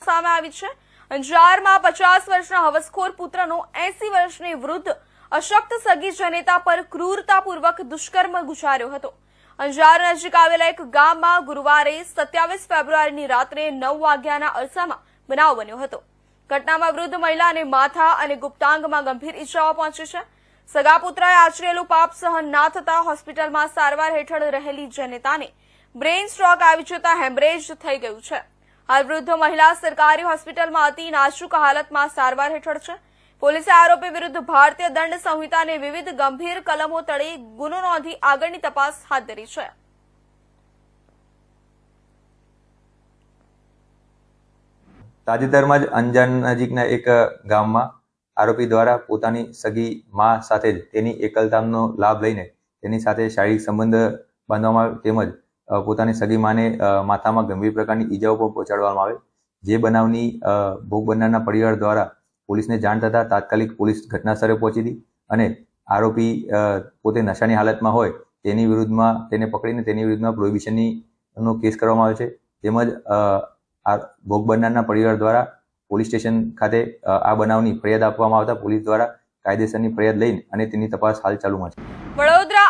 સામે આવી છે। અંજારમાં 50 વર્ષના હવસખોર પુત્રનો 80 વર્ષની વૃદ્ધ અશક્ત સગી જનેતા પર ક્રૂરતાપૂર્વક દુષ્કર્મ ગુજાર્યો હતો। અંજાર નજીક આવેલા એક ગામમાં ગુરુવારે 27 ફેબ્રુઆરીની રાત્રે 9 વાગ્યાના અરસામાં બનાવ બન્યો હતો। ઘટનામાં વૃદ્ધ મહિલાને માથા અને ગુપ્તાંગમાં ગંભીર ઈજાઓ પહોંચી છે। સગા પુત્રએ આચરેલું પાપ સહન ના થતા હોસ્પિટલમાં સારવાર હેઠળ રહેલી જનેતાને બ્રેઇન સ્ટ્રોક આવી જતા હેમરેજ થઈ ગયું છે। હાલ વૃદ્ધ મહિલા સરકારી હોસ્પિટલમાં અતિ નાજુક હાલતમાં સારવાર હેઠળ છે। પોલીસે આરોપી વિરુદ્ધ ભારતીય દંડ સંહિતા અને વિવિધ ગંભીર કલમો તળે ગુનો નોંધી આગળની તપાસ હાથ ધરી છે। તાજેતરમાં જ અંજાર નજીકના એક ગામમાં આરોપી દ્વારા પોતાની સગી માં સાથે જ તેની એકલતાનો લાભ લઈને તેની સાથે શારીરિક સંબંધ બાંધવામાં આવે તેમજ પોતાની સગી માને માથામાં ગંભીર પ્રકારની ઈજાઓ પણ પહોંચાડવામાં આવે। જે બનાવની ભોગ બનનારના પરિવાર દ્વારા પોલીસને જાણ થતા તાત્કાલિક પોલીસ ઘટના સ્થળે પહોંચી હતી અને આરોપી પોતે નશાની હાલતમાં હોય તેની વિરુદ્ધમાં તેને પકડીને તેની વિરુદ્ધમાં પ્રોહિબિશનનો કેસ કરવામાં આવ્યો છે। તેમજ ભોગ બનનારના પરિવાર દ્વારા પોલીસ સ્ટેશન ખાતે આ બનાવની ફરિયાદ આપવામાં આવતા પોલીસ દ્વારા કાયદેસરની ફરિયાદ લઈને અને તેની તપાસ હાલ ચાલુમાં છે। વડોદરા